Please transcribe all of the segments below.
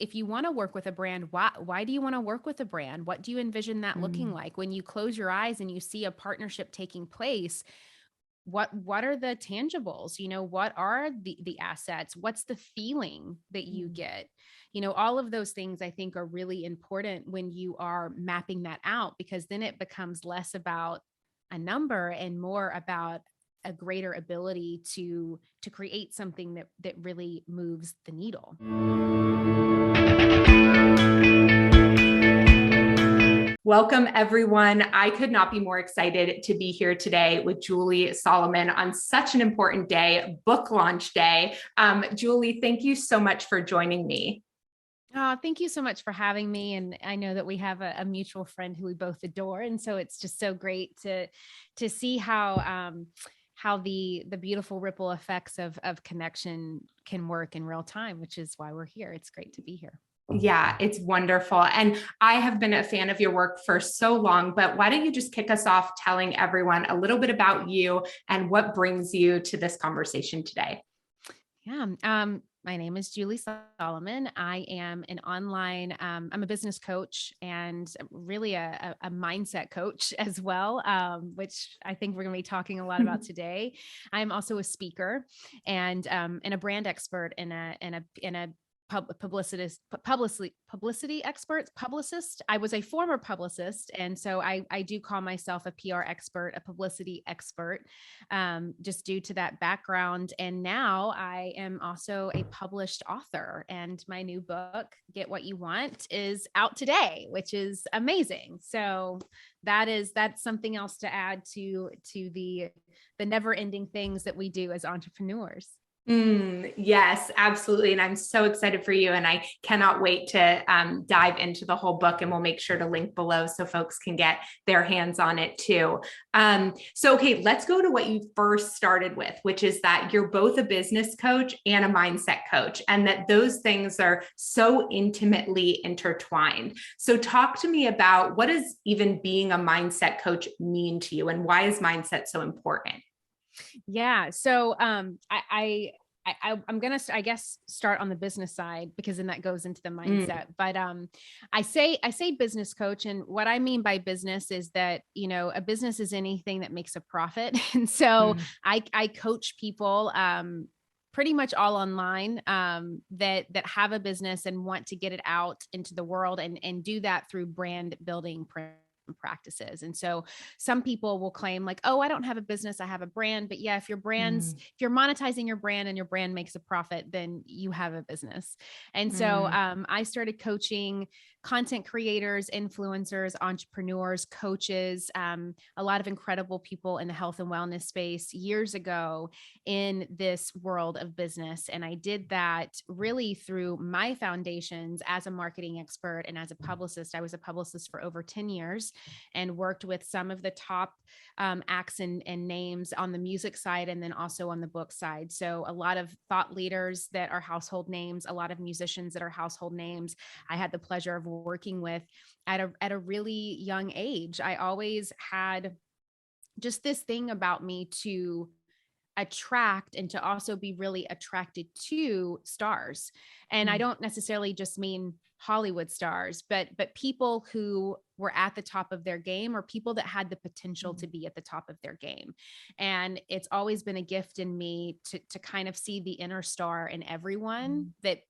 if you want to work with a brand, why do you want to work with a brand? What do you envision that looking like? When you close your eyes and you see a partnership taking place, what are the tangibles? What are the assets? What's the feeling that you get? All of those things I think are really important when you are mapping that out, because then it becomes less about a number and more about a greater ability to create something that really moves the needle. Welcome, everyone. I could not be more excited to be here today with Julie Solomon on such an important day, book launch day. Julie, thank you so much for joining me. Thank you so much for having me. And I know that we have a mutual friend who we both adore. And so it's just so great to see how the beautiful ripple effects of connection can work in real time, which is why we're here. It's great to be here. Yeah, it's wonderful. And I have been a fan of your work for so long, but why don't you just kick us off telling everyone a little bit about you and what brings you to this conversation today? Yeah. My name is Julie Solomon. I am an online, I'm a business coach and really a mindset coach as well, which I think we're going to be talking a lot about today. I'm also a speaker and a brand expert and a publicity publicist. I was a former publicist. And so I do call myself a PR expert, a publicity expert, just due to that background. And now I am also a published author, and my new book, Get What You Want, is out today, which is amazing. So that's something else to add to the never ending things that we do as entrepreneurs. Yes, absolutely. And I'm so excited for you. And I cannot wait to dive into the whole book, and we'll make sure to link below so folks can get their hands on it too. Okay, let's go to what you first started with, which is that you're both a business coach and a mindset coach, and that those things are so intimately intertwined. So talk to me about, what does even being a mindset coach mean to you, and why is mindset so important? Yeah. So I'm gonna, I guess, start on the business side, because then that goes into the mindset. But I say business coach, and what I mean by business is that a business is anything that makes a profit, and so I coach people pretty much all online that have a business and want to get it out into the world, and do that through brand building practices. And so some people will claim like, oh, I don't have a business, I have a brand. But yeah, if you're monetizing your brand and your brand makes a profit, then you have a business. And so I started coaching content creators, influencers, entrepreneurs, coaches, a lot of incredible people in the health and wellness space years ago in this world of business. And I did that really through my foundations as a marketing expert and as a publicist. I was a publicist for over 10 years and worked with some of the top acts and names on the music side, and then also on the book side. So a lot of thought leaders that are household names, a lot of musicians that are household names, I had the pleasure of working with at a really young age. I always had just this thing about me to attract and to also be really attracted to stars. And I don't necessarily just mean Hollywood stars, but people who were at the top of their game, or people that had the potential to be at the top of their game. And it's always been a gift in me to kind of see the inner star in everyone, that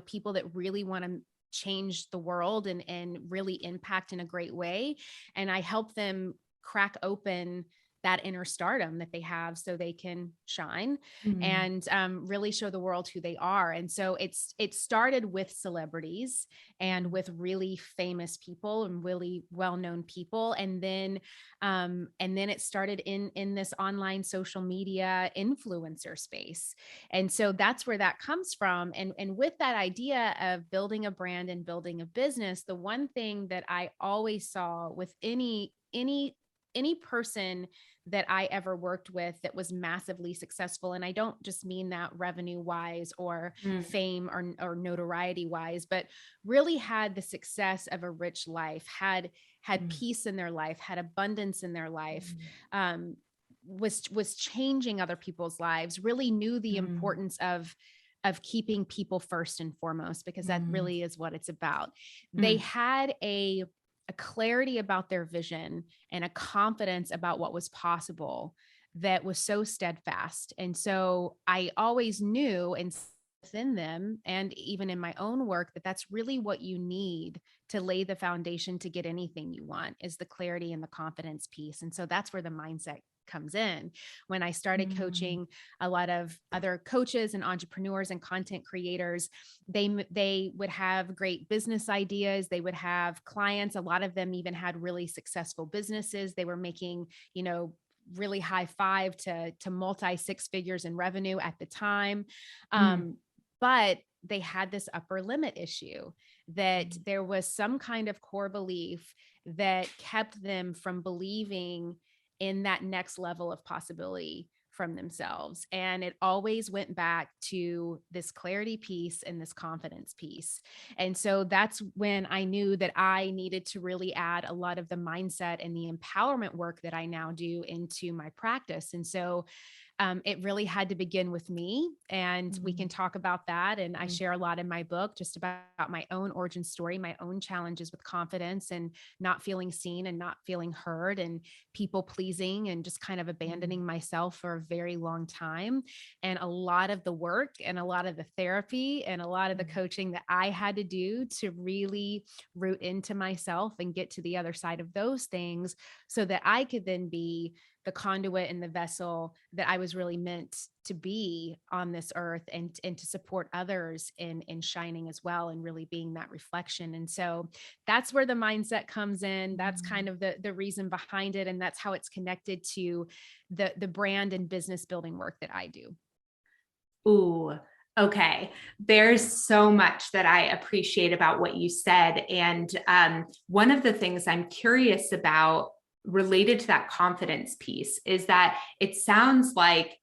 people that really want to change the world and really impact in a great way. And I help them crack open that inner stardom that they have, so they can shine and really show the world who they are. And so it started with celebrities and with really famous people and really well-known people. And then it started in this online social media influencer space. And so that's where that comes from. And with that idea of building a brand and building a business, the one thing that I always saw with any person that I ever worked with that was massively successful. And I don't just mean that revenue wise or fame or notoriety wise, but really had the success of a rich life, had peace in their life, had abundance in their life, was changing other people's lives, really knew the importance of of keeping people first and foremost, because that really is what it's about. They Mm. had a clarity about their vision and a confidence about what was possible that was so steadfast. And so I always knew, and within them and even in my own work, that that's really what you need to lay the foundation to get anything you want, is the clarity and the confidence piece. And so that's where the mindset comes in. When I started Mm. coaching a lot of other coaches and entrepreneurs and content creators, they would have great business ideas, they would have clients, a lot of them even had really successful businesses, they were making, you know, really high 5 to multi 6 figures in revenue at the time. Mm. But they had this upper limit issue, that there was some kind of core belief that kept them from believing in that next level of possibility from themselves. And it always went back to this clarity piece and this confidence piece. And so that's when I knew that I needed to really add a lot of the mindset and the empowerment work that I now do into my practice. And so it really had to begin with me. And we can Mm. talk about that. And I Mm. share a lot in my book just about my own origin story, my own challenges with confidence and not feeling seen and not feeling heard and people pleasing and just kind of Mm. abandoning myself for a very long time. And a lot of the work and a lot of the therapy and a lot of the Mm. coaching that I had to do to really root into myself and get to the other side of those things so that I could then be the conduit and the vessel that I was really meant to be on this earth, and to support others in shining as well and really being that reflection. And so that's where the mindset comes in. That's Mm. kind of the reason behind it. And that's how it's connected to the brand and business building work that I do. Ooh, okay. There's so much that I appreciate about what you said. And one of the things I'm curious about related to that confidence piece is that it sounds like,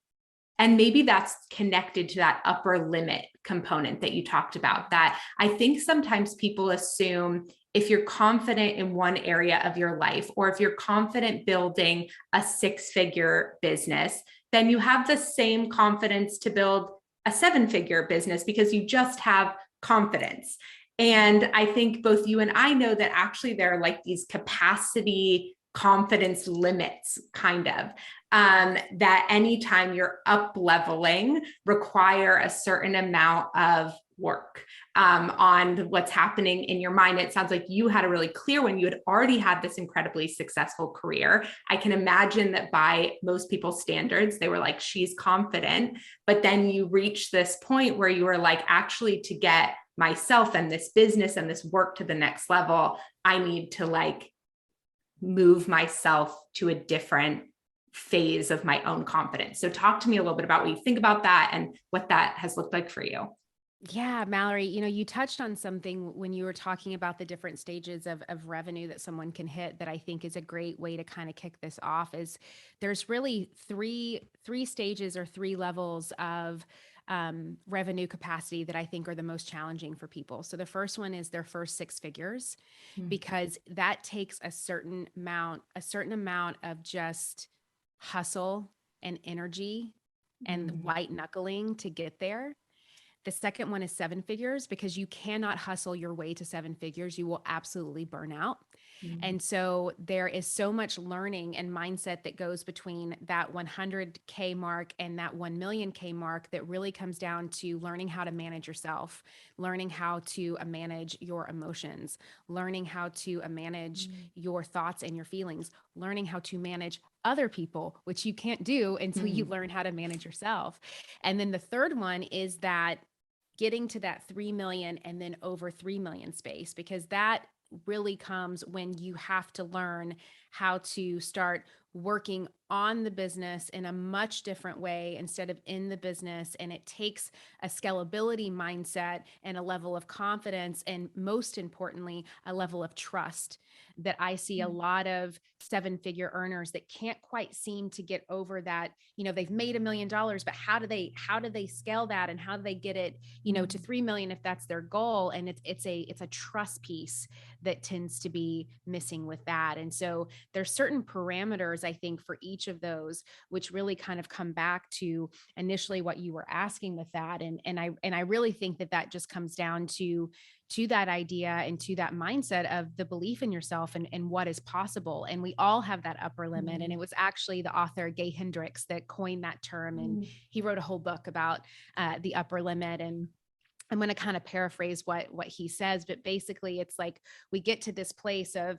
and maybe that's connected to that upper limit component that you talked about, that I think sometimes people assume if you're confident in one area of your life, or if you're confident building a 6-figure business, then you have the same confidence to build a 7-figure business because you just have confidence. And I think both you and I know that actually there are like these capacity confidence limits, kind of, that anytime you're up leveling require a certain amount of work on what's happening in your mind. It sounds like you had a really clear one. You had already had this incredibly successful career. I can imagine that by most people's standards, they were like, she's confident. But then you reach this point where you were like, actually, to get myself and this business and this work to the next level, I need to like move myself to a different phase of my own confidence. So talk to me a little bit about what you think about that and what that has looked like for you. Yeah, Mallory, you know, you touched on something when you were talking about the different stages of revenue that someone can hit that I think is a great way to kind of kick this off. Is there's really three stages or three levels of revenue capacity that I think are the most challenging for people. So the first one is their first 6 figures, Mm. because that takes a certain amount of just hustle and energy and Mm. white knuckling to get there. The second one is 7 figures, because you cannot hustle your way to 7 figures. You will absolutely burn out. Mm. And so there is so much learning and mindset that goes between that 100K mark and that 1 million K mark, that really comes down to learning how to manage yourself, learning how to manage your emotions, learning how to manage Mm. your thoughts and your feelings, learning how to manage other people, which you can't do until you Mm. learn how to manage yourself. And then the third one is that getting to that 3 million and then over 3 million space, because that really comes when you have to learn how to start working on the business in a much different way instead of in the business. And it takes a scalability mindset and a level of confidence, and most importantly, a level of trust, that I see a Mm. lot of 7 figure earners that can't quite seem to get over that. You know, they've made $1 million, but how do they scale that, and how do they get it, you know, to Mm. 3 million if that's their goal? And it's a trust piece that tends to be missing with that. And so there's certain parameters metaphors, I think, for each of those, which really kind of come back to initially what you were asking with that. And I really think that just comes down to that idea and to that mindset of the belief in yourself and what is possible. And we all have that upper limit. And it was actually the author Gay Hendricks that coined that term. And he wrote a whole book about the upper limit. And I'm going to kind of paraphrase what he says, but basically it's like we get to this place of,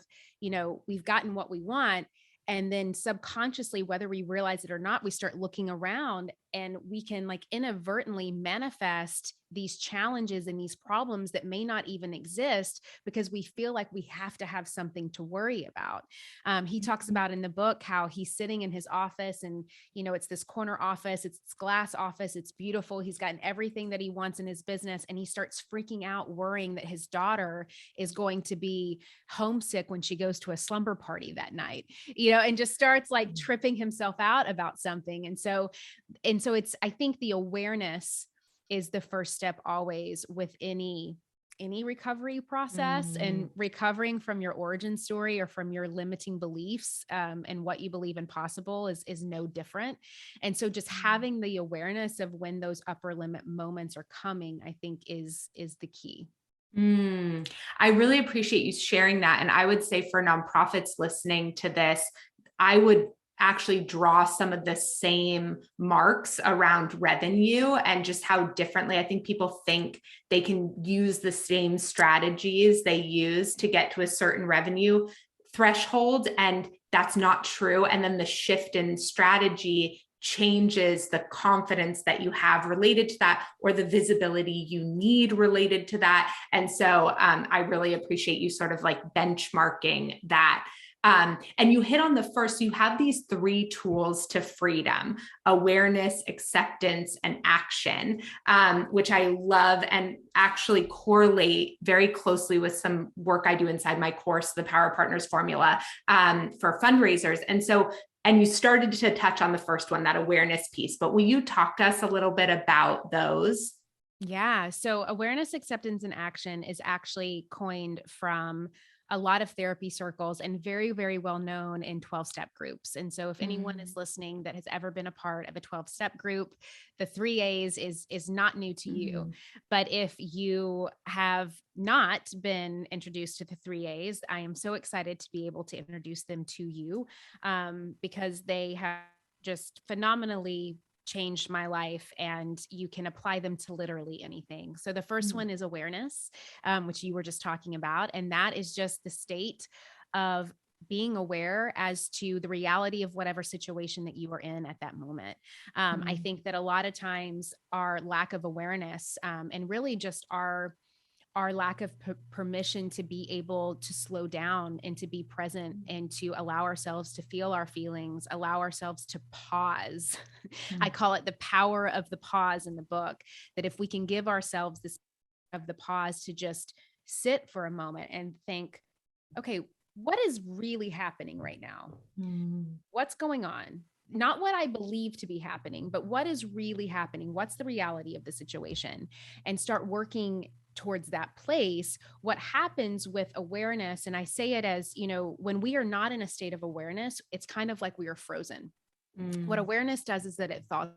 we've gotten what we want. And then subconsciously, whether we realize it or not, we start looking around and we can like inadvertently manifest these challenges and these problems that may not even exist because we feel like we have to have something to worry about. He talks about in the book how he's sitting in his office and, it's this corner office, it's this glass office, it's beautiful. He's gotten everything that he wants in his business. And he starts freaking out, worrying that his daughter is going to be homesick when she goes to a slumber party that night, and just starts like tripping himself out about something. And so it's, I think the awareness is the first step always with any recovery process, and recovering from your origin story or from your limiting beliefs, and what you believe impossible is no different. And so just having the awareness of when those upper limit moments are coming, I think is the key. I really appreciate you sharing that. And I would say for nonprofits listening to this, I would actually draw some of the same marks around revenue and just how differently I think people think they can use the same strategies they use to get to a certain revenue threshold. And that's not true. And then the shift in strategy changes the confidence that you have related to that, or the visibility you need related to that. And so I really appreciate you sort of like benchmarking that. And you hit on the first, you have these 3 tools to freedom: awareness, acceptance, and action, which I love and actually correlate very closely with some work I do inside my course, the Power Partners Formula, for fundraisers. And you started to touch on the first one, that awareness piece, but will you talk to us a little bit about those? Yeah. So awareness, acceptance, and action is actually coined from a lot of therapy circles and very, very well known in 12-step groups. And so if anyone is listening that has ever been a part of a 12-step group, the 3 A's is not new to you. But if you have not been introduced to the 3 A's, I am so excited to be able to introduce them to you, because they have just phenomenally changed my life, and you can apply them to literally anything. So the first one is awareness, which you were just talking about. And that is just the state of being aware as to the reality of whatever situation that you are in at that moment. I think that a lot of times our lack of awareness, and really just our lack of permission to be able to slow down and to be present and to allow ourselves to feel our feelings, allow ourselves to pause. I call it the power of the pause in the book, that if we can give ourselves this of the pause to just sit for a moment and think, okay, what is really happening right now? What's going on? Not what I believe to be happening, but what is really happening? What's the reality of the situation? And start working towards that place. What happens with awareness, and I say it as, when we are not in a state of awareness, it's kind of like we are frozen. What awareness does is that it thaws.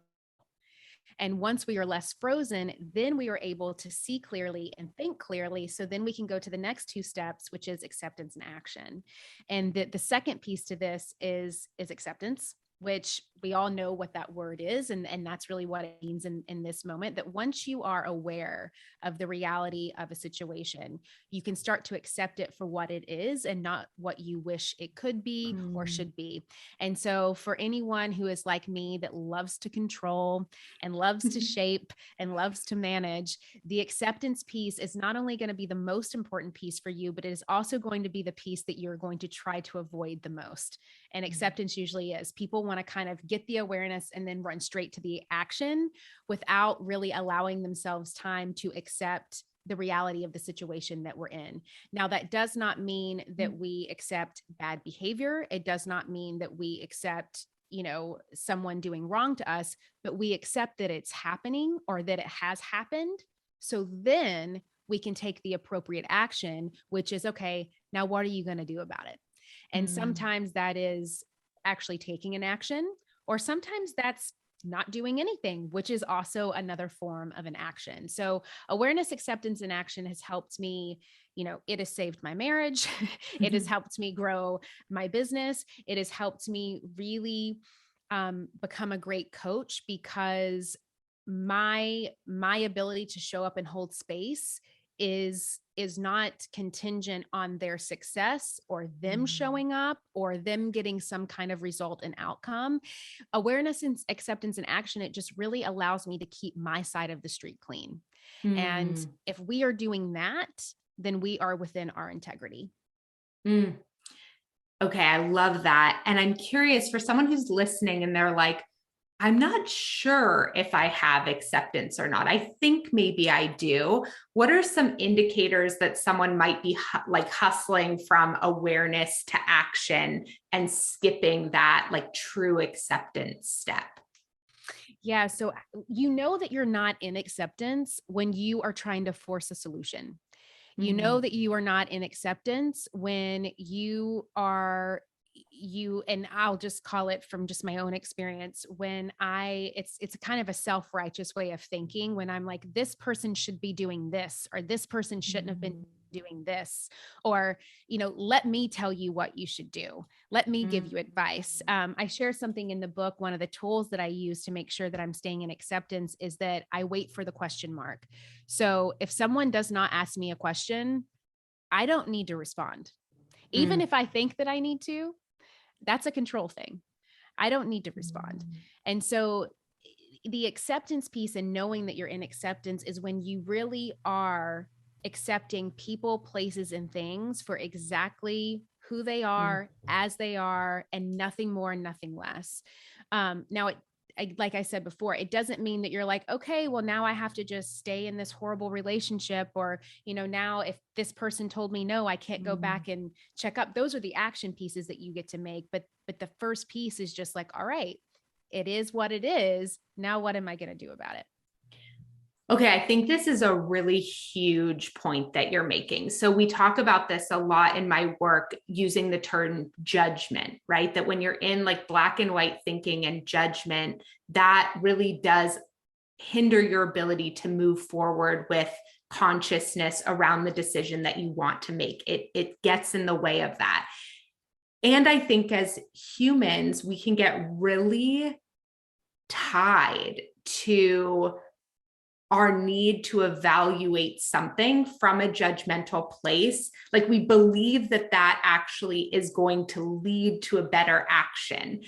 And once we are less frozen, then we are able to see clearly and think clearly. So then we can go to the next 2 steps, which is acceptance and action. And the second piece to this is acceptance, which we all know what that word is. And that's really what it means in this moment, that once you are aware of the reality of a situation, you can start to accept it for what it is and not what you wish it could be or should be. And so for anyone who is like me, that loves to control and loves to shape and loves to manage, the acceptance piece is not only going to be the most important piece for you, but it is also going to be the piece that you're going to try to avoid the most. And acceptance usually is, people want to kind of get the awareness and then run straight to the action without really allowing themselves time to accept the reality of the situation that we're in. Now, that does not mean that we accept bad behavior. It does not mean that we accept, someone doing wrong to us, but we accept that it's happening or that it has happened. So then we can take the appropriate action, which is, okay, now what are you going to do about it? And sometimes that is actually taking an action, or sometimes that's not doing anything, which is also another form of an action. So awareness, acceptance, and action has helped me, it has saved my marriage. It has helped me grow my business. It has helped me really become a great coach, because my ability to show up and hold space is not contingent on their success or them showing up or them getting some kind of result and outcome. Awareness and acceptance and action, it just really allows me to keep my side of the street clean. And Mm. if we are doing that, then we are within our integrity. Mm. Okay, I love that. And I'm curious, for someone who's listening and they're like, I'm not sure if I have acceptance or not. I think maybe I do. What are some indicators that someone might be like hustling from awareness to action and skipping that like true acceptance step? Yeah. So that you're not in acceptance when you are trying to force a solution. You know Mm. that you are not in acceptance when and I'll just call it from just my own experience, when it's kind of a self-righteous way of thinking, when I'm like, this person should be doing this, or this person shouldn't have been doing this, or, let me tell you what you should do. Let me give you advice. I share something in the book. One of the tools that I use to make sure that I'm staying in acceptance is that I wait for the question mark. So if someone does not ask me a question, I don't need to respond. Even Mm. if I think that I need to, that's a control thing. I don't need to respond. And so the acceptance piece and knowing that you're in acceptance is when you really are accepting people, places, and things for exactly who they are, as they are, and nothing more and nothing less. Now, like I said before, it doesn't mean that you're like, okay, well, now I have to just stay in this horrible relationship, or, now if this person told me no, I can't go back and check up. Those are the action pieces that you get to make. But the first piece is just like, all right, it is what it is. Now, what am I going to do about it? Okay, I think this is a really huge point that you're making. So, we talk about this a lot in my work using the term judgment, right? That when you're in like black and white thinking and judgment, that really does hinder your ability to move forward with consciousness around the decision that you want to make. It gets in the way of that. And I think as humans, we can get really tied to our need to evaluate something from a judgmental place. Like we believe that that actually is going to lead to a better action.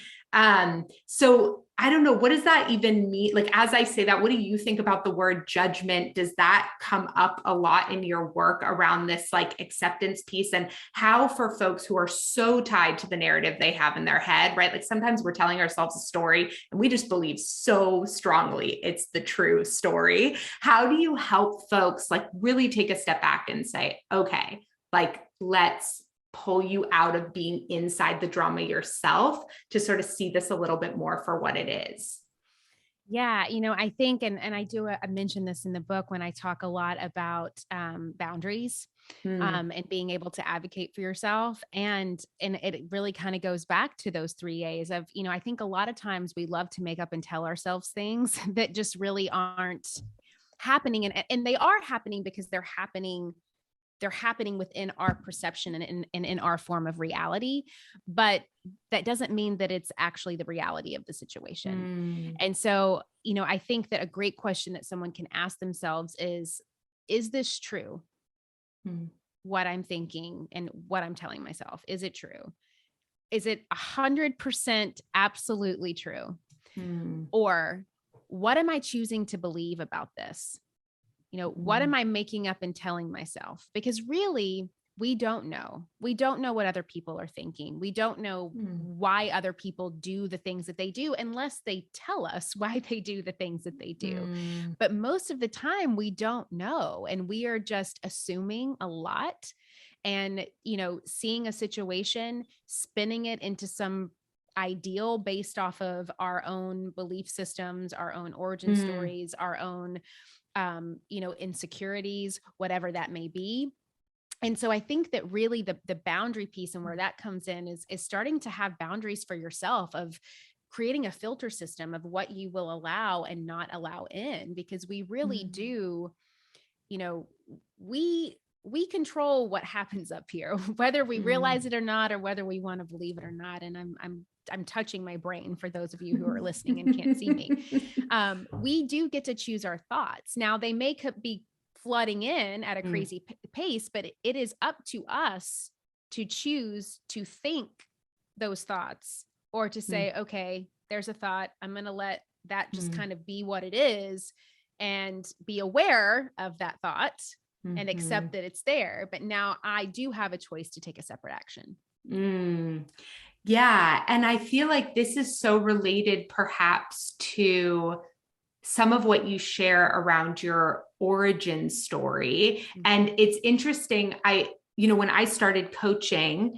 So I don't know, what does that even mean? Like, as I say that, what do you think about the word judgment? Does that come up a lot in your work around this like acceptance piece, and how for folks who are so tied to the narrative they have in their head, right? Like sometimes we're telling ourselves a story and we just believe so strongly it's the true story. How do you help folks like really take a step back and say, okay, like let's pull you out of being inside the drama yourself to sort of see this a little bit more for what it is? Yeah, I think, and I do I mention this in the book when I talk a lot about boundaries, Mm. and being able to advocate for yourself, and it really kind of goes back to those 3 A's of, I think a lot of times we love to make up and tell ourselves things that just really aren't happening, and they are happening because they're happening within our perception and in our form of reality. But that doesn't mean that it's actually the reality of the situation. Mm. And so, I think that a great question that someone can ask themselves is this true? Mm. What I'm thinking and what I'm telling myself, is it true? Is it 100% absolutely true? Mm. Or what am I choosing to believe about this? What am Mm. I making up and telling myself? Because really, we don't know. We don't know what other people are thinking. We don't know Mm. why other people do the things that they do unless they tell us why they do the things that they do. Mm. But most of the time, we don't know. And we are just assuming a lot and, seeing a situation, spinning it into some ideal based off of our own belief systems, our own origin Mm. stories, our own insecurities, whatever that may be. And so I think that really the boundary piece and where that comes in is starting to have boundaries for yourself, of creating a filter system of what you will allow and not allow in, because we really do, you know, we control what happens up here, whether we realize it or not, or whether we want to believe it or not. And I'm touching my brain for those of you who are listening and can't see me. We do get to choose our thoughts. Now they may be flooding in at a crazy pace, but it is up to us to choose to think those thoughts, or to say, okay, there's a thought. I'm going to let that just kind of be what it is, and be aware of that thought and accept that it's there. But now I do have a choice to take a separate action. Yeah. And I feel like this is so related perhaps to some of what you share around your origin story. And it's interesting. When I started coaching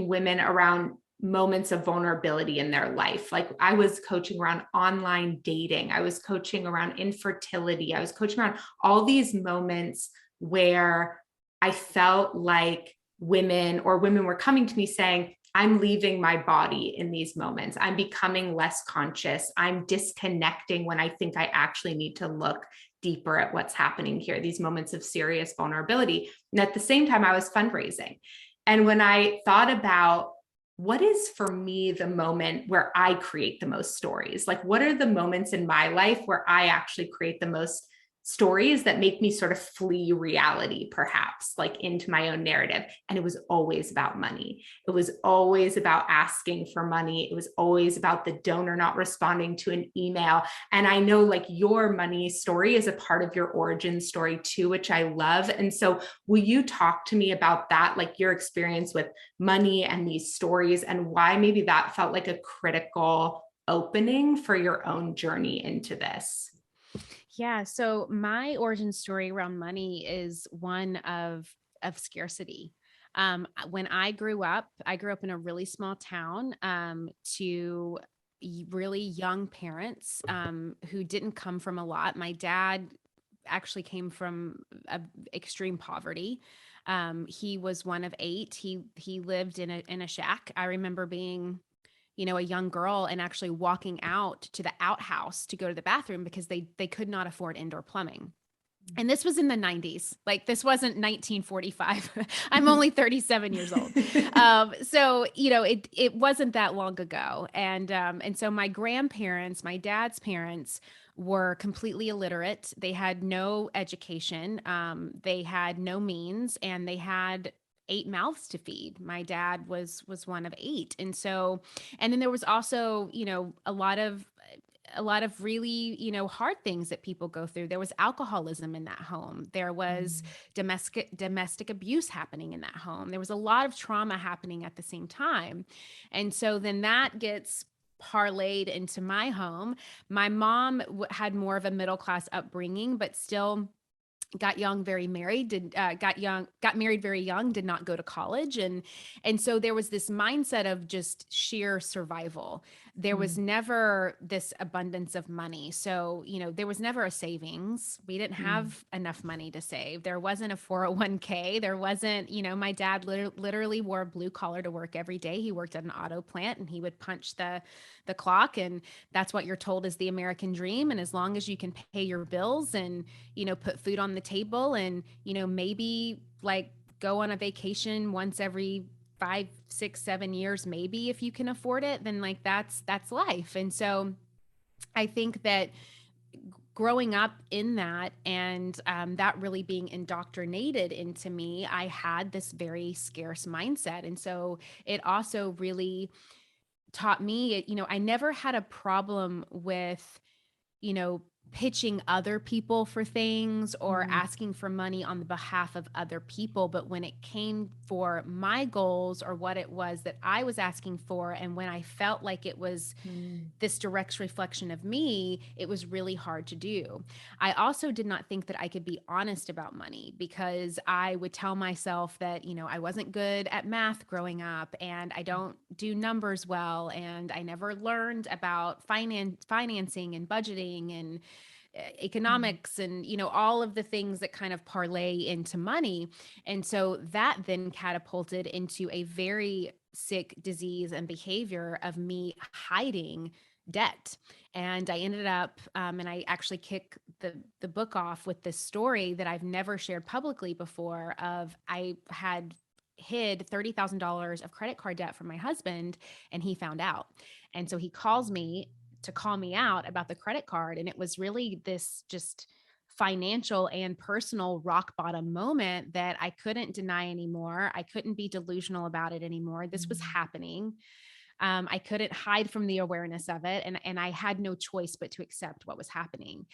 women around moments of vulnerability in their life. Like I was coaching around online dating. I was coaching around infertility. I was coaching around all these moments where I felt like women were coming to me saying, I'm leaving my body in these moments. I'm becoming less conscious. I'm disconnecting when I think I actually need to look deeper at what's happening here, these moments of serious vulnerability. And at the same time, I was fundraising. And when I thought about what is for me the moment where I create the most stories, like what are the moments in my life where I actually create the most stories that make me sort of flee reality, perhaps like into my own narrative. And it was always about money. It was always about asking for money. It was always about the donor not responding to an email. And I know like your money story is a part of your origin story too, which I love. And so will you talk to me about that, like your experience with money and these stories, and why maybe that felt like a critical opening for your own journey into this? Yeah. So my origin story around money is one of scarcity. When I grew up in a really small town, to really young parents, who didn't come from a lot. My dad actually came from extreme poverty. He was one of 8. He lived in a shack. I remember being a young girl and actually walking out to the outhouse to go to the bathroom because they could not afford indoor plumbing. And this was in the 90s. Like this wasn't 1945. I'm only 37 years old. So, it wasn't that long ago. And so my grandparents, my dad's parents, were completely illiterate. They had no education. They had no means, and they had 8 mouths to feed. My dad was one of 8. And then there was also, a lot of really, hard things that people go through. There was alcoholism in that home. There was domestic abuse happening in that home. There was a lot of trauma happening at the same time. And so then that gets parlayed into my home. My mom had more of a middle class upbringing, but still got married very young, did not go to college. And so there was this mindset of just sheer survival. There was never this abundance of money. So, there was never a savings. We didn't have enough money to save. There wasn't a 401k. There wasn't, my dad literally wore blue collar to work every day. He worked at an auto plant, and he would punch the clock. And that's what you're told is the American dream. And as long as you can pay your bills and, put food on the table and, maybe like go on a vacation once every 5, 6, 7 years, maybe if you can afford it, then like that's life. And so I think that growing up in that, and that really being indoctrinated into me, I had this very scarce mindset. And so it also really taught me, I never had a problem with, pitching other people for things or asking for money on the behalf of other people. But when it came for my goals or what it was that I was asking for, and when I felt like it was this direct reflection of me, it was really hard to do. I also did not think that I could be honest about money, because I would tell myself that, I wasn't good at math growing up, and I don't do numbers well, and I never learned about financing and budgeting and economics and, all of the things that kind of parlay into money. And so that then catapulted into a very sick disease and behavior of me hiding debt. And I ended up, and I actually kick the book off with this story that I've never shared publicly before of I had hid $30,000 of credit card debt from my husband, and he found out. And so he calls me to call me out about the credit card. And it was really this just financial and personal rock bottom moment that I couldn't deny anymore. I couldn't be delusional about it anymore. This was happening. I couldn't hide from the awareness of it. And I had no choice but to accept what was happening.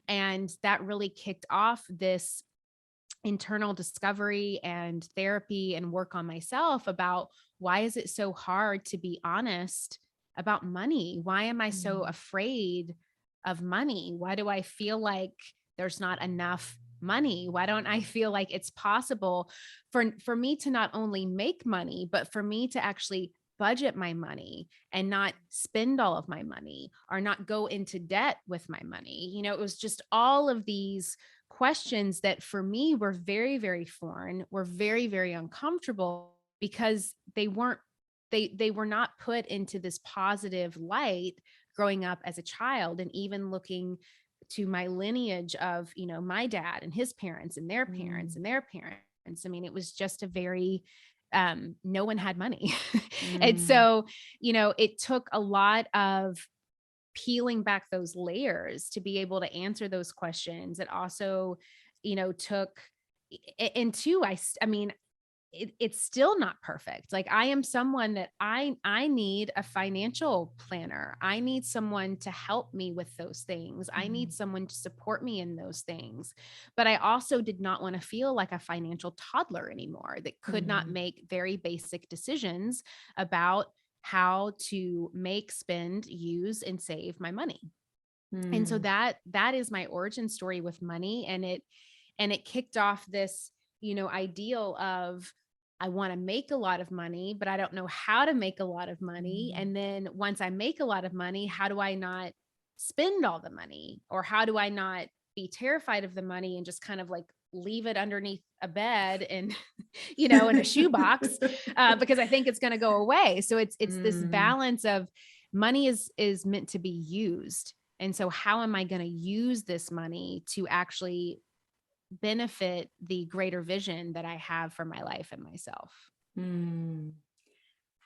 And that really kicked off this internal discovery and therapy and work on myself about why is it so hard to be honest about money? Why am I so afraid of money? Why do I feel like there's not enough money? Why don't I feel like it's possible for me to not only make money, but for me to actually budget my money and not spend all of my money or not go into debt with my money? It was just all of these questions that for me were very, very foreign, were very, very uncomfortable because they were not put into this positive light growing up as a child. And even looking to my lineage of, my dad and his parents and their parents and their parents. I mean, it was just a very, no one had money. And so, it took a lot of peeling back those layers to be able to answer those questions. It also, took, and two, I mean, it's still not perfect. Like I am someone that I need a financial planner. I need someone to help me with those things. I need someone to support me in those things. But I also did not want to feel like a financial toddler anymore that could not make very basic decisions about how to make, spend, use, and save my money. And so that is my origin story with money. And it kicked off this, ideal of I want to make a lot of money, but I don't know how to make a lot of money. And then once I make a lot of money, how do I not spend all the money? Or how do I not be terrified of the money and just kind of like leave it underneath a bed and, in a shoebox, because I think it's going to go away. So it's this balance of money is meant to be used. And so how am I going to use this money to actually benefit the greater vision that I have for my life and myself?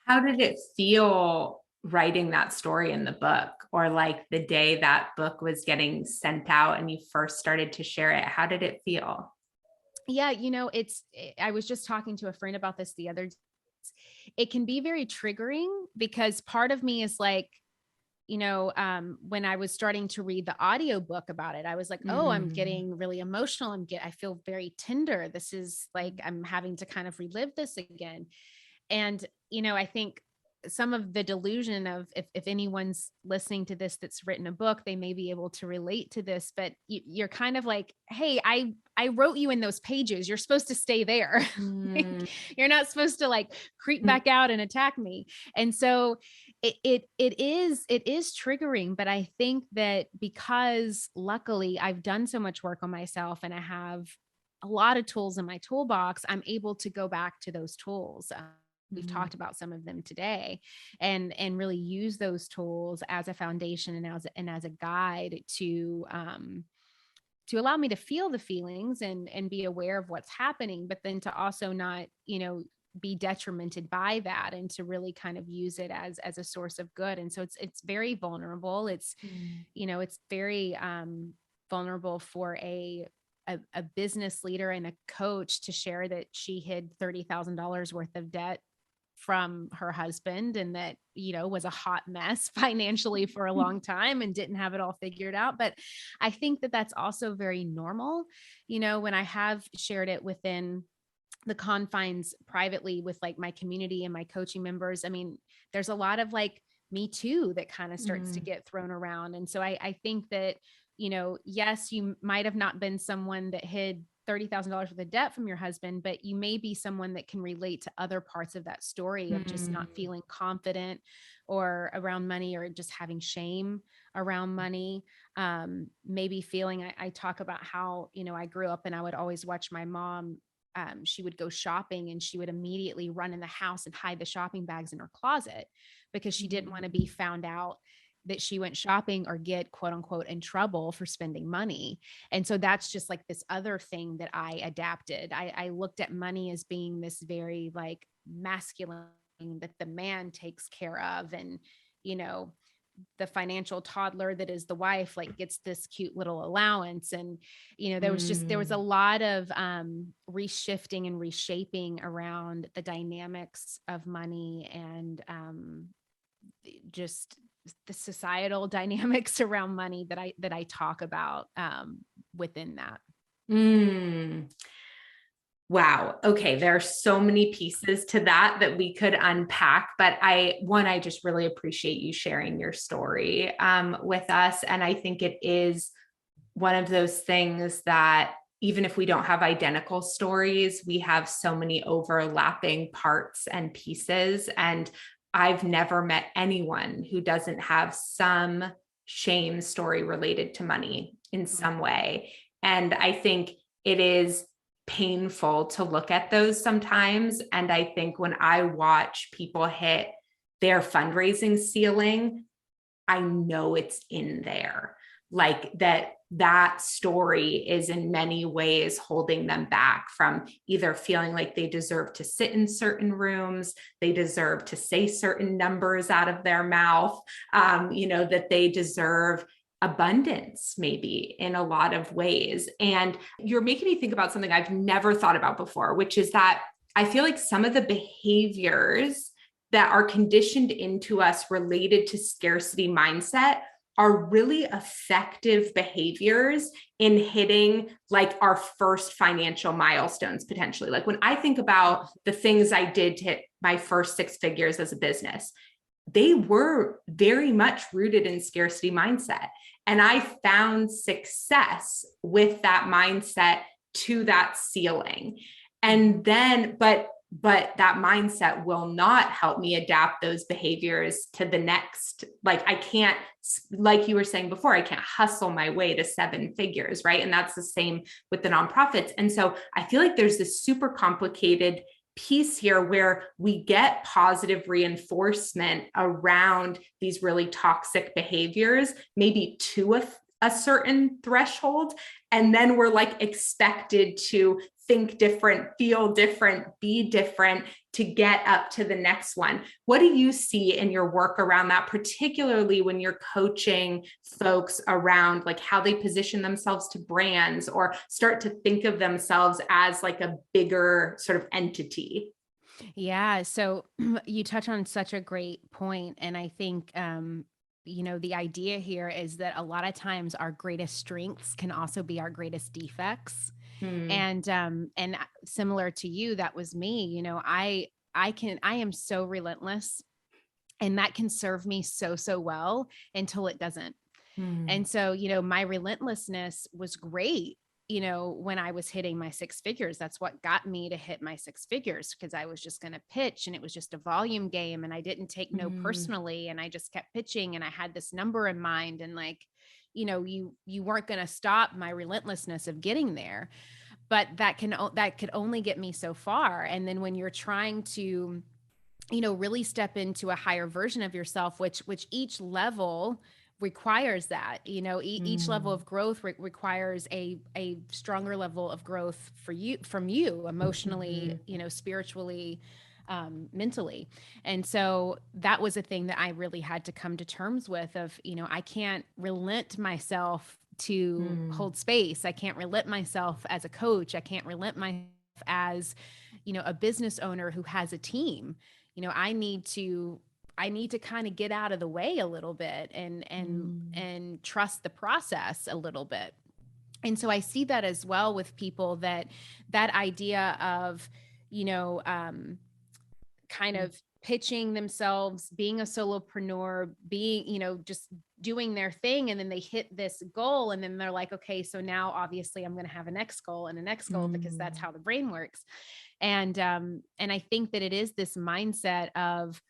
How did it feel writing that story in the book, or like the day that book was getting sent out and you first started to share it? How did it feel? Yeah, I was just talking to a friend about this the other day. It can be very triggering because part of me is like, when I was starting to read the audiobook about it, I was like, oh, I'm getting really emotional. I feel very tender. This is like, I'm having to kind of relive this again. And, I think some of the delusion of if anyone's listening to this that's written a book, they may be able to relate to this, but you're kind of like, hey, I wrote you in those pages. You're supposed to stay there. Like, you're not supposed to like creep back out and attack me. And so it is triggering, but I think that because luckily I've done so much work on myself and I have a lot of tools in my toolbox, I'm able to go back to those tools. We've talked about some of them today, and really use those tools as a foundation and as a guide to allow me to feel the feelings and be aware of what's happening, but then to also not, be detrimented by that, and to really kind of use it as a source of good. And so it's very vulnerable. It's, it's very vulnerable for a business leader and a coach to share that she hid $30,000 worth of debt from her husband, and that, was a hot mess financially for a long time and didn't have it all figured out. But I think that that's also very normal. When I have shared it within the confines privately with like my community and my coaching members, I mean, there's a lot of like me too that kind of starts to get thrown around. And so I think that, yes, you might have not been someone that hid $30,000 worth of debt from your husband, but you may be someone that can relate to other parts of that story of just not feeling confident or around money, or just having shame around money. Maybe feeling, I talk about how, I grew up and I would always watch my mom. She would go shopping and she would immediately run in the house and hide the shopping bags in her closet because she didn't want to be found out that she went shopping or get quote unquote in trouble for spending money. And so that's just like this other thing that I adapted. I looked at money as being this very like masculine thing that the man takes care of. And, the financial toddler that is the wife, like gets this cute little allowance. And, there was a lot of reshifting and reshaping around the dynamics of money and just the societal dynamics around money that I talk about within that. Wow. Okay. There are so many pieces to that we could unpack, but I just really appreciate you sharing your story with us. And I think it is one of those things that even if we don't have identical stories, we have so many overlapping parts and pieces. And I've never met anyone who doesn't have some shame story related to money in some way. And I think it is painful to look at those sometimes. And I think when I watch people hit their fundraising ceiling, I know it's in there. Like that story is in many ways holding them back from either feeling like they deserve to sit in certain rooms, they deserve to say certain numbers out of their mouth, that they deserve abundance, maybe in a lot of ways. And you're making me think about something I've never thought about before, which is that I feel like some of the behaviors that are conditioned into us related to scarcity mindset are really effective behaviors in hitting like our first financial milestones, potentially. Like when I think about the things I did to hit my first 6 figures as a business, they were very much rooted in scarcity mindset. And I found success with that mindset to that ceiling. And then, but that mindset will not help me adapt those behaviors to the next. Like I can't, like you were saying before, I can't hustle my way to 7 figures, right? And that's the same with the nonprofits. And so I feel like there's this super complicated piece here where we get positive reinforcement around these really toxic behaviors, maybe to a certain threshold. And then we're like expected to think different, feel different, be different to get up to the next one. What do you see in your work around that, particularly when you're coaching folks around like how they position themselves to brands or start to think of themselves as like a bigger sort of entity? Yeah. So you touch on such a great point. And I think, the idea here is that a lot of times our greatest strengths can also be our greatest defects. And similar to you, that was me, I am so relentless, and that can serve me so well until it doesn't. And so, my relentlessness was great, when I was hitting my 6 figures. That's what got me to hit my 6 figures, because I was just going to pitch and it was just a volume game and I didn't take no personally. And I just kept pitching and I had this number in mind. And like, you weren't going to stop my relentlessness of getting there, but that could only get me so far. And then when you're trying to, really step into a higher version of yourself, which each level requires that, each level of growth requires a stronger level of growth from you emotionally, spiritually, mentally. And so that was a thing that I really had to come to terms with of, I can't relent myself to hold space. I can't relent myself as a coach. I can't relent myself as, a business owner who has a team. I need to kind of get out of the way a little bit and trust the process a little bit. And so I see that as well with people, that idea of, kind of pitching themselves, being a solopreneur, being, just doing their thing, and then they hit this goal, and then they're like, okay, so now obviously I'm going to have a next goal and a next goal, because that's how the brain works. And I think that it is this mindset of,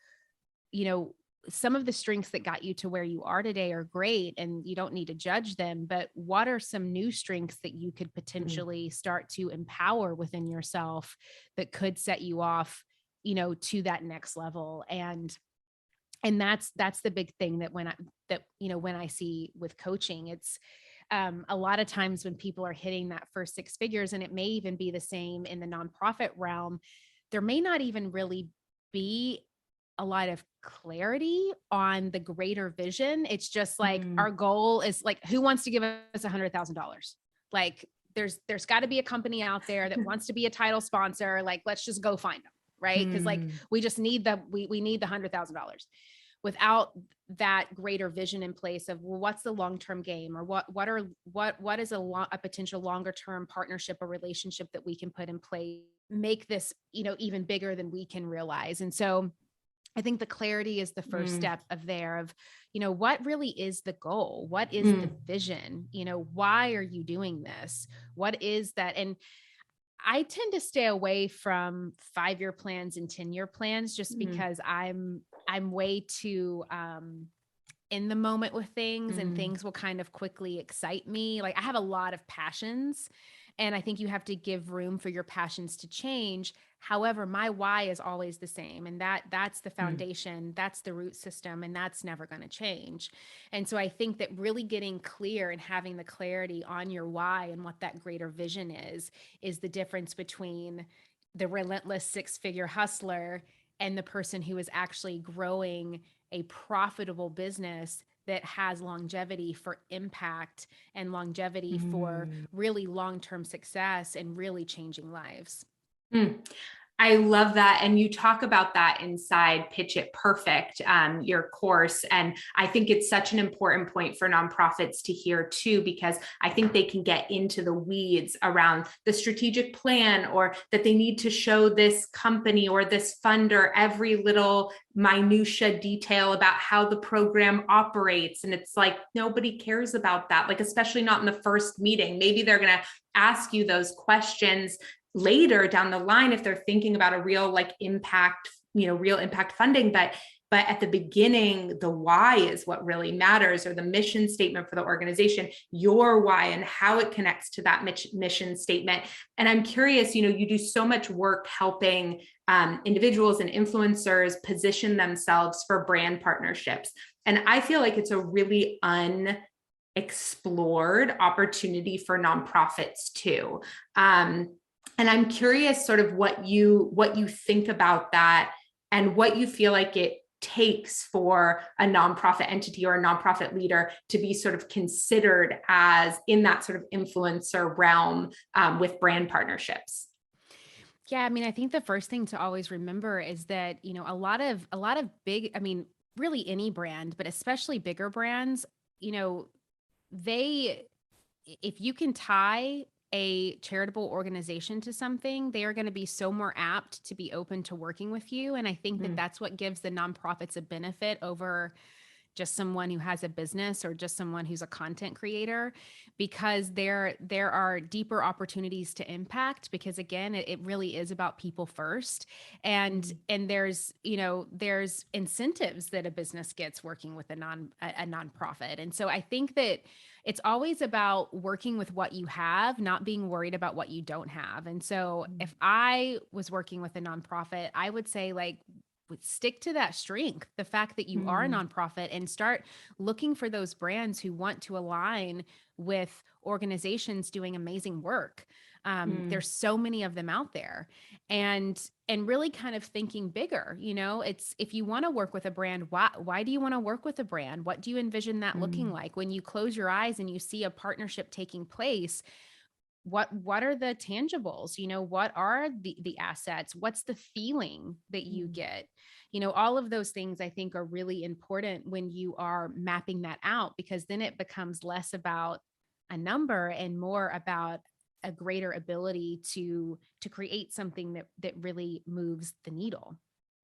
some of the strengths that got you to where you are today are great, and you don't need to judge them, but what are some new strengths that you could potentially start to empower within yourself that could set you off, to that next level? And that's the big thing that when I see with coaching, it's a lot of times when people are hitting that first 6 figures, and it may even be the same in the nonprofit realm, there may not even really be a lot of clarity on the greater vision. It's just like, our goal is like, who wants to give us $100,000? Like, there's got to be a company out there that wants to be a title sponsor. Like, let's just go find them. Right. Cause like, we just need we need the $100,000, without that greater vision in place of, well, what's the long-term game, or what is a potential longer term partnership or relationship that we can put in place, make this, even bigger than we can realize. And so I think the clarity is the first step of what really is the goal? What is the vision? Why are you doing this? What is that? And I tend to stay away from 5-year plans and 10-year plans, just because I'm way too in the moment with things, and things will kind of quickly excite me. Like, I have a lot of passions, and I think you have to give room for your passions to change. However, my why is always the same. And that's the foundation, that's the root system, and that's never going to change. And so I think that really getting clear and having the clarity on your why and what that greater vision is the difference between the relentless 6-figure hustler and the person who is actually growing a profitable business that has longevity for impact, and longevity for really long-term success, and really changing lives. I love that. And you talk about that inside Pitch It Perfect, your course. And I think it's such an important point for nonprofits to hear too, because I think they can get into the weeds around the strategic plan, or that they need to show this company or this funder every little minutia detail about how the program operates. And it's like, nobody cares about that, like, especially not in the first meeting. Maybe they're going to ask you those questions later down the line if they're thinking about a real impact, real impact funding. But at the beginning, the why is what really matters, or the mission statement for the organization, your why and how it connects to that mission statement. And I'm curious, you do so much work helping individuals and influencers position themselves for brand partnerships. And I feel like it's a really unexplored opportunity for nonprofits too. And I'm curious sort of what you think about that, and what you feel like it takes for a nonprofit entity or a nonprofit leader to be sort of considered as in that sort of influencer realm with brand partnerships. Yeah. I mean, I think the first thing to always remember is that, a lot of big, I mean, really any brand, but especially bigger brands, if you can tie a charitable organization to something, they are going to be so more apt to be open to working with you. And I think that that's what gives the nonprofits a benefit over just someone who has a business, or just someone who's a content creator, because there are deeper opportunities to impact, because again, it really is about people first. And there's incentives that a business gets working with a nonprofit. And so I think that it's always about working with what you have, not being worried about what you don't have. And so if I was working with a nonprofit, I would say, stick to that strength, the fact that you are a nonprofit, and start looking for those brands who want to align with organizations doing amazing work. There's so many of them out there, and really kind of thinking bigger. It's, if you want to work with a brand, why do you want to work with a brand? What do you envision that looking like? When you close your eyes and you see a partnership taking place, what are the tangibles? What are the assets? What's the feeling that you get? All of those things I think are really important when you are mapping that out, because then it becomes less about a number and more about a greater ability to create something that really moves the needle.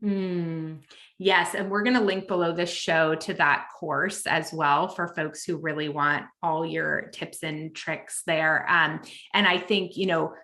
Mm, yes. And we're going to link below this show to that course as well for folks who really want all your tips and tricks there. And I think,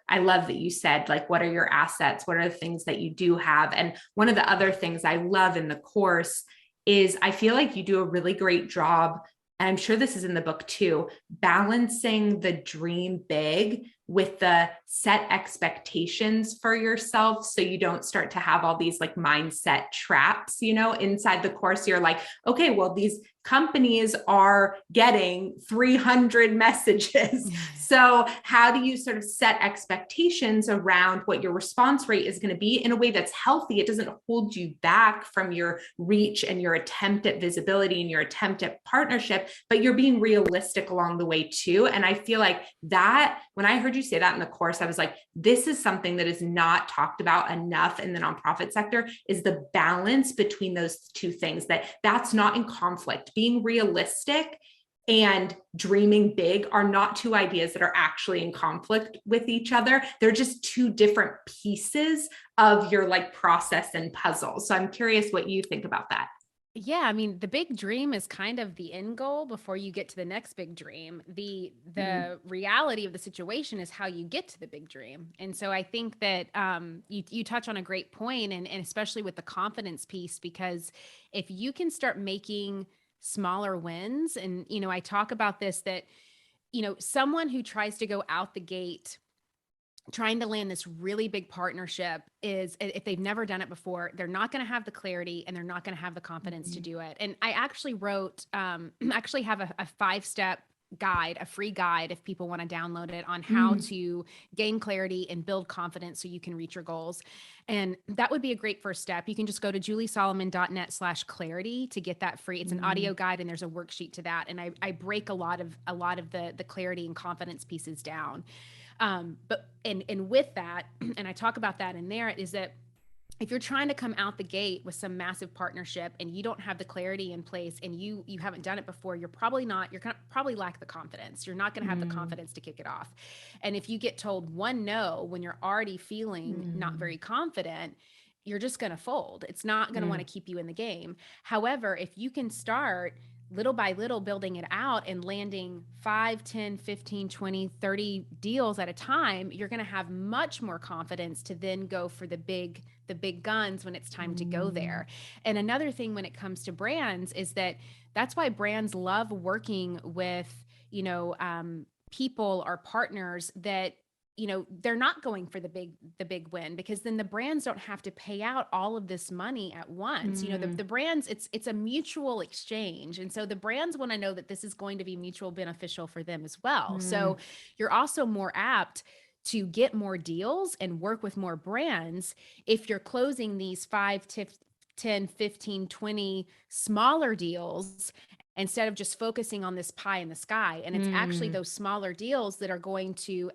I love that you said, like, what are your assets? What are the things that you do have? And one of the other things I love in the course is I feel like you do a really great job. And I'm sure this is in the book too, balancing the dream big with the set expectations for yourself so you don't start to have all these like mindset traps, inside the course. You're like, okay, well, these companies are getting 300 messages. So how do you sort of set expectations around what your response rate is going to be in a way that's healthy? It doesn't hold you back from your reach and your attempt at visibility and your attempt at partnership, but you're being realistic along the way too. And I feel like that, when I heard you say that in the course, I was like, this is something that is not talked about enough in the nonprofit sector, is the balance between those two things, that's not in conflict. Being realistic and dreaming big are not two ideas that are actually in conflict with each other. They're just two different pieces of your like process and puzzle. So I'm curious what you think about that. Yeah, I mean, the big dream is kind of the end goal before you get to the next big dream. The reality of the situation is how you get to the big dream. And so I think that you touch on a great point, and especially with the confidence piece, because if you can start making smaller wins, and I talk about this, that someone who tries to go out the gate trying to land this really big partnership, is, if they've never done it before, they're not going to have the clarity and they're not going to have the confidence to do it. And I actually wrote, actually have a 5-step guide, a free guide, if people want to download it, on how to gain clarity and build confidence so you can reach your goals. And that would be a great first step. You can just go to juliesolomon.net/clarity to get that free. It's an audio guide and there's a worksheet to that. And I break a lot of the clarity and confidence pieces down. But with that, and I talk about that in there, is that if you're trying to come out the gate with some massive partnership and you don't have the clarity in place, and you haven't done it before, you're going to probably lack the confidence. You're not going to have the confidence to kick it off. And if you get told one no when you're already feeling not very confident, you're just going to fold. It's not going to want to keep you in the game. However, if you can start little by little building it out and landing 5, 10, 15, 20, 30 deals at a time, you're going to have much more confidence to then go for the big guns when it's time to go there. And another thing when it comes to brands is that's why brands love working with, people or partners that, they're not going for the big win, because then the brands don't have to pay out all of this money at once. The brands, it's a mutual exchange. And so the brands want to know that this is going to be mutual beneficial for them as well. So you're also more apt to get more deals and work with more brands if you're closing these 5 to 10, 15, 20 smaller deals, instead of just focusing on this pie in the sky. And it's actually those smaller deals that are going to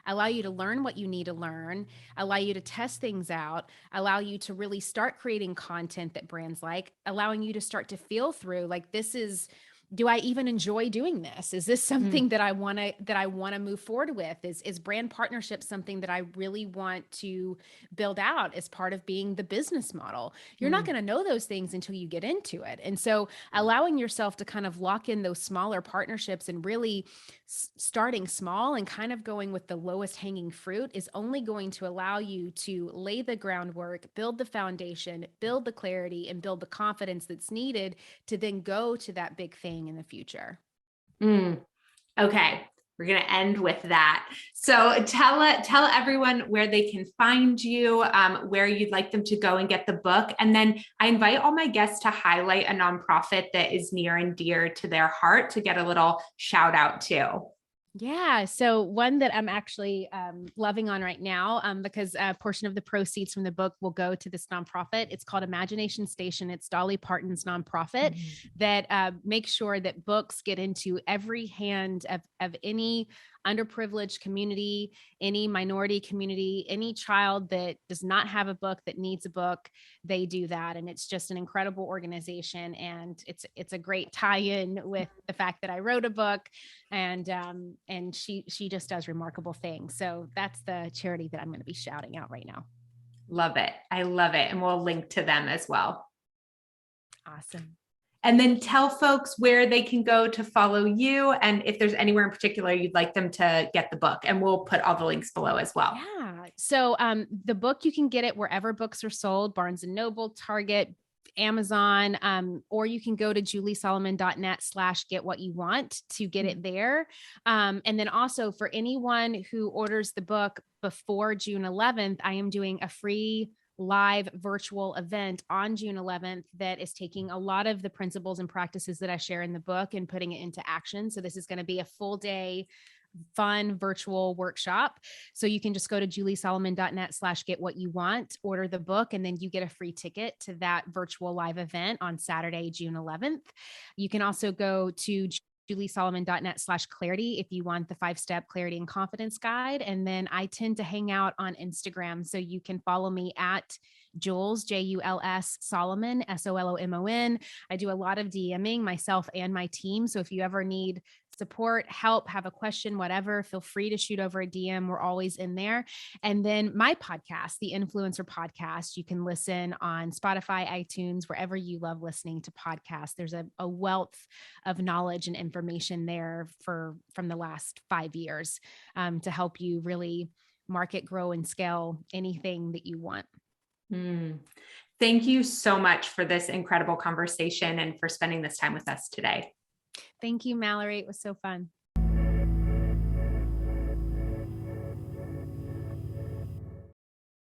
allow you to learn what you need to learn, allow you to test things out, allow you to really start creating content that brands like, allowing you to start to feel through, like, do I even enjoy doing this? Is this something that I want to move forward with? Is brand partnership something that I really want to build out as part of being the business model? You're not going to know those things until you get into it. And so allowing yourself to kind of lock in those smaller partnerships and really starting small and kind of going with the lowest hanging fruit is only going to allow you to lay the groundwork, build the foundation, build the clarity, and build the confidence that's needed to then go to that big thing in the future. Okay. We're going to end with that. So tell everyone where they can find you, where you'd like them to go and get the book. And then I invite all my guests to highlight a nonprofit that is near and dear to their heart to get a little shout out to. Yeah. So one that I'm actually loving on right now, because a portion of the proceeds from the book will go to this nonprofit. It's called Imagination Station. It's Dolly Parton's nonprofit that makes sure that books get into every hand of any underprivileged community, any minority community, any child that does not have a book that needs a book. They do that. And it's just an incredible organization. And it's a great tie-in with the fact that I wrote a book, and she just does remarkable things. So that's the charity that I'm going to be shouting out right now. Love it. I love it. And we'll link to them as well. Awesome. And then tell folks where they can go to follow you, and if there's anywhere in particular you'd like them to get the book, and we'll put all the links below as well. Yeah. So the book, you can get it wherever books are sold, Barnes and Noble, Target, Amazon, or you can go to juliesolomon.net/get what you want to get it there. And then also for anyone who orders the book before June 11th, I am doing a free live virtual event on June 11th that is taking a lot of the principles and practices that I share in the book and putting it into action. So this is going to be a full day fun virtual workshop. So you can just go to juliesolomon.net/get what you want, order the book, and then you get a free ticket to that virtual live event on Saturday, June 11th. You can also go to juliesolomon.net/clarity if you want the 5-step clarity and confidence guide. And then I tend to hang out on Instagram. So you can follow me at Jules, Juls Solomon, Solomon. I do a lot of DMing myself and my team. So if you ever need support, help, have a question, whatever, feel free to shoot over a DM. We're always in there. And then my podcast, the Influencer Podcast, you can listen on Spotify, iTunes, wherever you love listening to podcasts. There's a wealth of knowledge and information there from the last 5 years to help you really market, grow, and scale anything that you want. Thank you so much for this incredible conversation and for spending this time with us today. Thank you, Mallory. It was so fun.